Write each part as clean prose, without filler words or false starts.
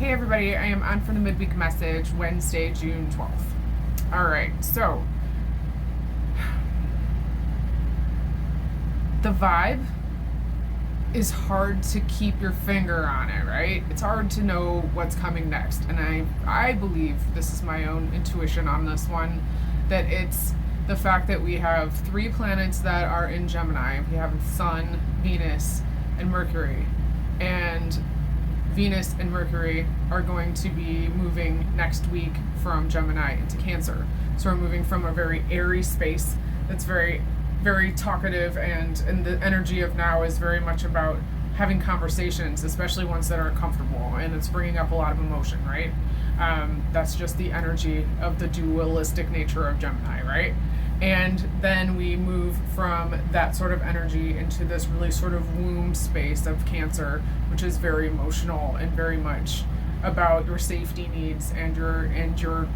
Hey everybody, I am on for the midweek message, Wednesday, June 12th. All right, so the vibe is hard to keep your finger on it, right? It's hard to know what's coming next. And I believe, this is my own intuition on this one, that it's the fact that we have 3 planets that are in Gemini. We have Sun, Venus, and Mercury. And Venus and Mercury are going to be moving next week from Gemini into Cancer. So we're moving from a very airy space that's very, very talkative, and the energy of now is very much about having conversations, especially ones that aren't comfortable, and it's bringing up a lot of emotion, right? That's just the energy of the dualistic nature of Gemini, right? And then we move from that sort of energy into this really sort of womb space of Cancer, which is very emotional and very much about your safety needs and your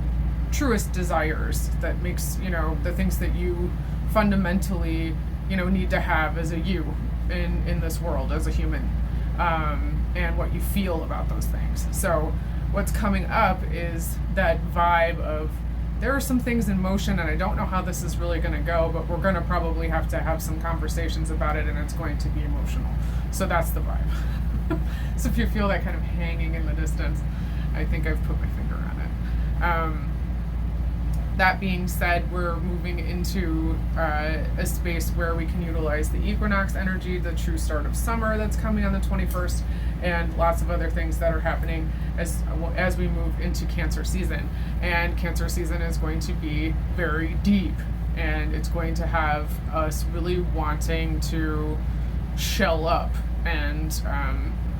truest desires. That makes, the things that you fundamentally, need to have as a you in this world as a human, and what you feel about those things. So what's coming up is that vibe of, there are some things in motion and I don't know how this is really going to go, but we're going to probably have to have some conversations about it, and it's going to be emotional. So that's the vibe. So if you feel that kind of hanging in the distance, I think I've put my finger on it. That being said, we're moving into a space where we can utilize the equinox energy, the true start of summer that's coming on the 21st, and lots of other things that are happening as we move into Cancer season. And Cancer season is going to be very deep, and it's going to have us really wanting to shell up and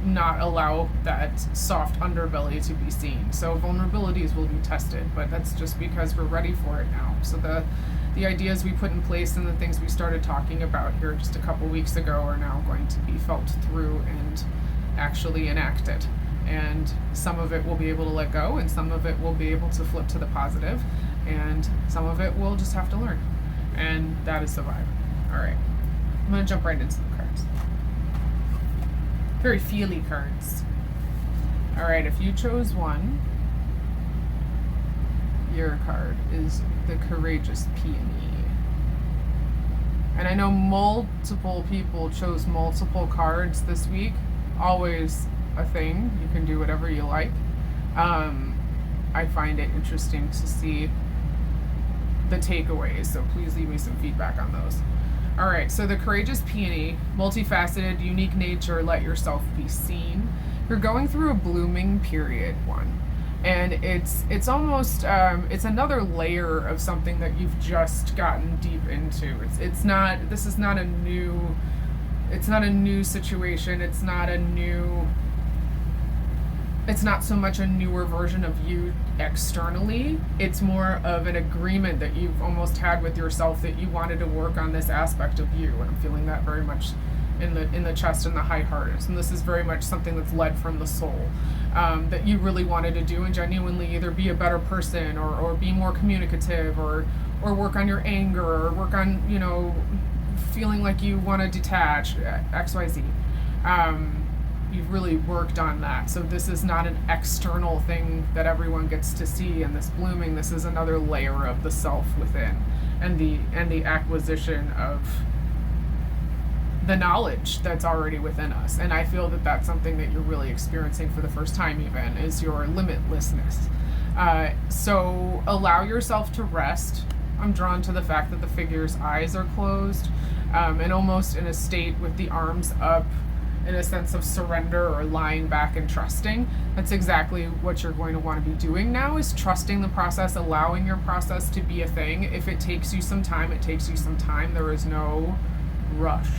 not allow that soft underbelly to be seen. So vulnerabilities will be tested, but that's just because we're ready for it now. So the ideas we put in place and the things we started talking about here just a couple weeks ago are now going to be felt through and actually enacted. And some of it we'll be able to let go, and some of it we'll be able to flip to the positive, and some of it we'll just have to learn. And that is the vibe. All right, I'm gonna jump right into the cards. Very feely cards. All right, if you chose one, your card is the Courageous Peony. And I know multiple people chose multiple cards this week. Always a thing. You can do whatever you like. I find it interesting to see the takeaways, so please leave me some feedback on those. All right, so the Courageous Peony, multifaceted, unique nature, let yourself be seen. You're going through a blooming period, one. And it's almost, it's another layer of something that you've just gotten deep into. It's not a new situation. It's not so much a newer version of you externally. It's more of an agreement that you've almost had with yourself that you wanted to work on this aspect of you. And I'm feeling that very much in the chest and the high heart. And this is very much something that's led from the soul, that you really wanted to do and genuinely either be a better person or be more communicative or work on your anger or work on, feeling like you want to detach, XYZ. You've really worked on that. So this is not an external thing that everyone gets to see in this blooming. This is another layer of the self within, and the acquisition of the knowledge that's already within us. And I feel that that's something that you're really experiencing for the first time, even, is your limitlessness. So allow yourself to rest. I'm drawn to the fact that the figure's eyes are closed, and almost in a state with the arms up, in a sense of surrender or lying back and trusting. That's exactly what you're going to want to be doing now, is trusting the process, allowing your process to be a thing. If it takes you some time, it takes you some time. There is no rush.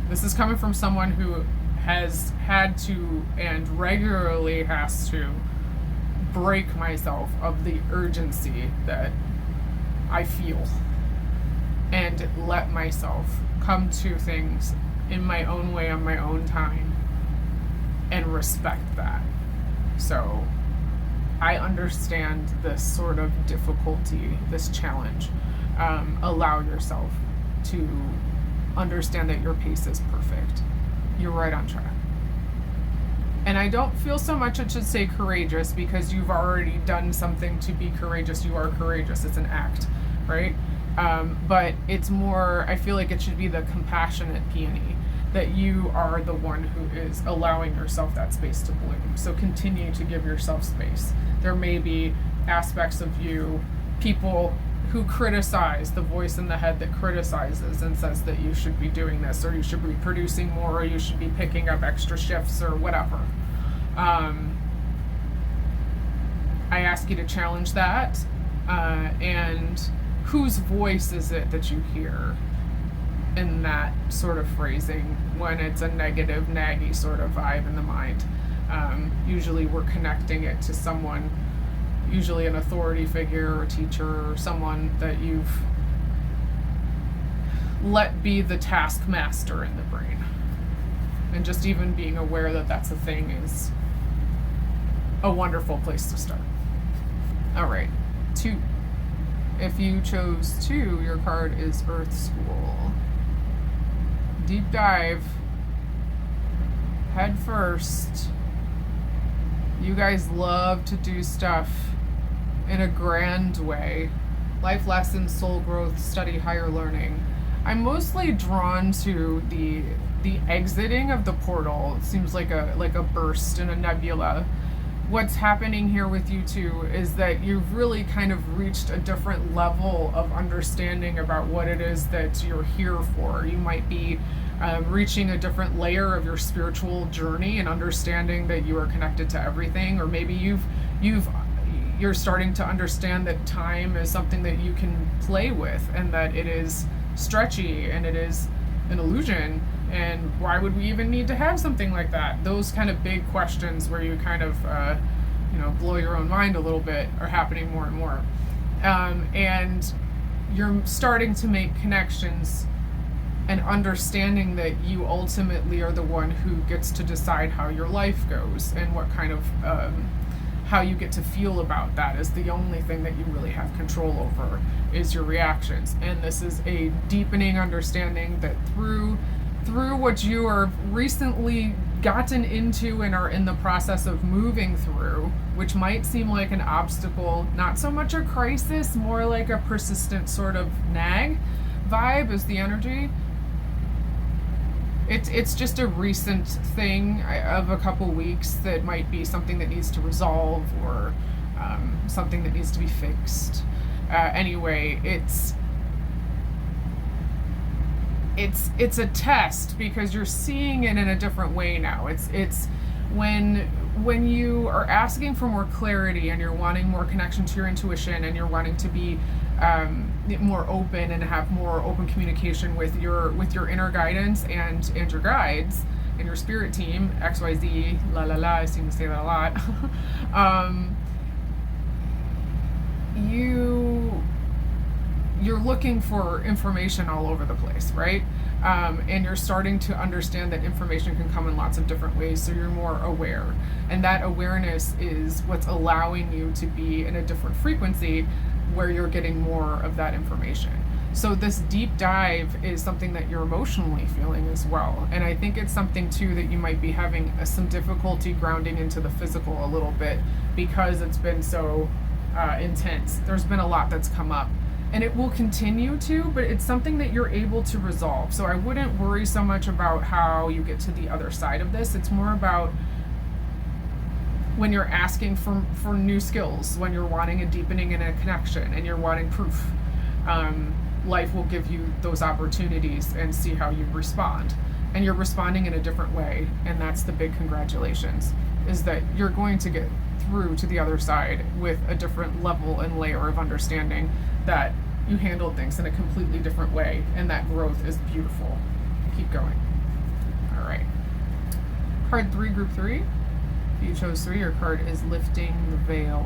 This is coming from someone who has had to and regularly has to break myself of the urgency that I feel and let myself come to things in my own way, on my own time, and respect that. So I understand this sort of difficulty, this challenge. Allow yourself to understand that your pace is perfect. You're right on track. And I don't feel so much it should say courageous, because you've already done something to be courageous. You are courageous. It's an act, right? But it's more, I feel like it should be the compassionate peony, that you are the one who is allowing yourself that space to bloom. So continue to give yourself space. There may be aspects of you, people who criticize, the voice in the head that criticizes and says that you should be doing this, or you should be producing more, or you should be picking up extra shifts, or whatever. I ask you to challenge that, and whose voice is it that you hear in that sort of phrasing when it's a negative, naggy sort of vibe in the mind? Usually we're connecting it to someone, usually an authority figure or teacher, or someone that you've let be the taskmaster in the brain. And just even being aware that that's a thing is a wonderful place to start. All right, 2. If you chose 2, your card is Earth School. Deep dive, head first. You guys love to do stuff in a grand way. Life lessons, soul growth, study, higher learning. I'm mostly drawn to the exiting of the portal. It seems like a burst in a nebula. What's happening here with you two is that you've really kind of reached a different level of understanding about what it is that you're here for. You might be reaching a different layer of your spiritual journey and understanding that you are connected to everything, or maybe you're starting to understand that time is something that you can play with, and that it is stretchy and it is an illusion, and why would we even need to have something like that? Those kind of big questions where you kind of blow your own mind a little bit are happening more and more, and you're starting to make connections and understanding that you ultimately are the one who gets to decide how your life goes, and what kind of how you get to feel about that is the only thing that you really have control over, is your reactions. And this is a deepening understanding that through what you are recently gotten into and are in the process of moving through, which might seem like an obstacle, not so much a crisis, more like a persistent sort of nag vibe is the energy. It's just a recent thing of a couple weeks that might be something that needs to resolve, or something that needs to be fixed. Anyway, it's a test, because you're seeing it in a different way now. It's when you are asking for more clarity, and you're wanting more connection to your intuition, and you're wanting to be more open and have more open communication with your inner guidance and your guides and your spirit team, XYZ, la la la, I seem to say that a lot. You're looking for information all over the place, right? And you're starting to understand that information can come in lots of different ways, so you're more aware. And that awareness is what's allowing you to be in a different frequency where you're getting more of that information. So this deep dive is something that you're emotionally feeling as well. And I think it's something too that you might be having some difficulty grounding into the physical a little bit, because it's been so intense. There's been a lot that's come up, and it will continue to, but it's something that you're able to resolve. So I wouldn't worry so much about how you get to the other side of this. It's more about when you're asking for new skills, when you're wanting a deepening and a connection, and you're wanting proof. Life will give you those opportunities, and see how you respond. And you're responding in a different way, and that's the big congratulations, is that you're going to get through to the other side with a different level and layer of understanding that you handled things in a completely different way, and that growth is beautiful. Keep going. All right. Card 3, group 3. If you chose 3, your card is Lifting the Veil.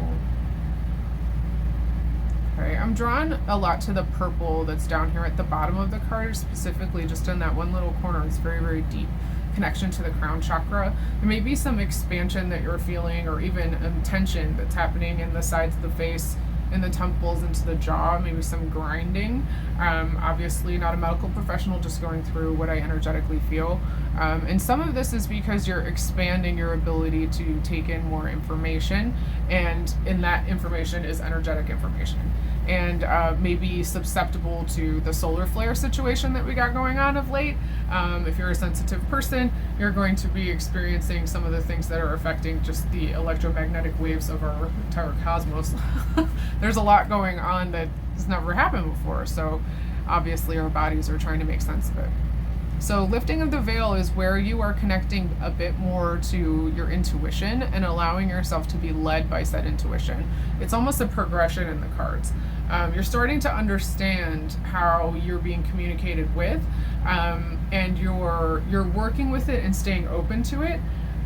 Okay, I'm drawn a lot to the purple that's down here at the bottom of the card, specifically just in that one little corner. It's very, very deep connection to the crown chakra. There may be some expansion that you're feeling, or even tension that's happening in the sides of the face, in the temples, into the jaw, maybe some grinding. Obviously not a medical professional, just going through what I energetically feel. And some of this is because you're expanding your ability to take in more information, and in that information is energetic information. And maybe susceptible to the solar flare situation that we got going on of late. If you're a sensitive person, you're going to be experiencing some of the things that are affecting just the electromagnetic waves of our entire cosmos. There's a lot going on that has never happened before, so obviously our bodies are trying to make sense of it. So lifting of the veil is where you are connecting a bit more to your intuition and allowing yourself to be led by said intuition. It's almost a progression in the cards. You're starting to understand how you're being communicated with, and you're working with it and staying open to it.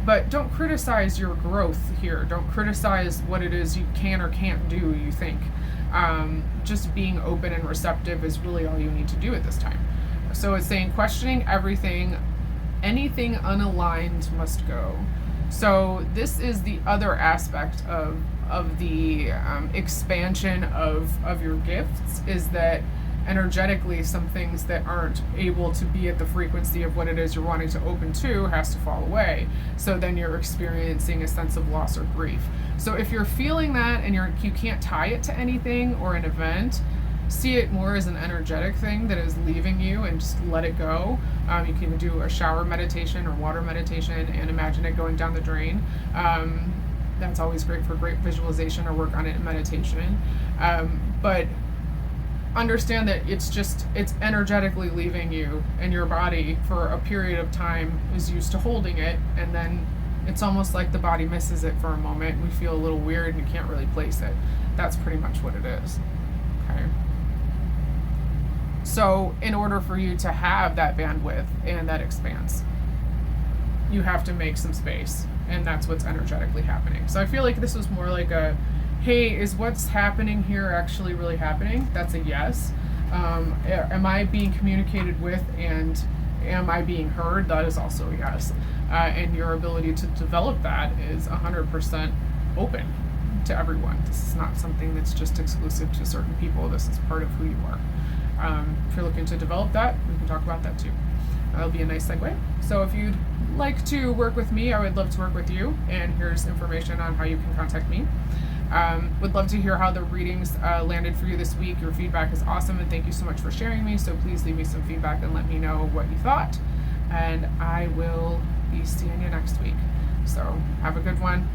But don't criticize your growth here. Don't criticize what it is you can or can't do, you think. Just being open and receptive is really all you need to do at this time. So it's saying questioning everything, anything unaligned must go. So this is the other aspect of the expansion of your gifts, is that energetically some things that aren't able to be at the frequency of what it is you're wanting to open to has to fall away. So then you're experiencing a sense of loss or grief. So if you're feeling that and you can't tie it to anything or an event, see it more as an energetic thing that is leaving you, and just let it go. You can do a shower meditation or water meditation and imagine it going down the drain. That's always great for great visualization or work on it in meditation. But understand that it's energetically leaving you, and your body for a period of time is used to holding it, and then it's almost like the body misses it for a moment. We feel a little weird and you can't really place it. That's pretty much what it is. Okay. So in order for you to have that bandwidth and that expanse, you have to make some space, and that's what's energetically happening. So I feel like this was more like a, hey, is what's happening here actually really happening? That's a yes. Am I being communicated with, and am I being heard? That is also a yes. And your ability to develop that is 100% open to everyone. This is not something that's just exclusive to certain people. This is part of who you are. If you're looking to develop that, we can talk about that too. That'll be a nice segue. So if you'd like to work with me, I would love to work with you. And here's information on how you can contact me. Would love to hear how the readings landed for you this week. Your feedback is awesome, and thank you so much for sharing me. So please leave me some feedback and let me know what you thought. And I will be seeing you next week. So have a good one.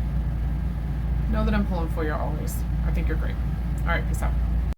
Know that I'm pulling for you always. I think you're great. All right, peace out.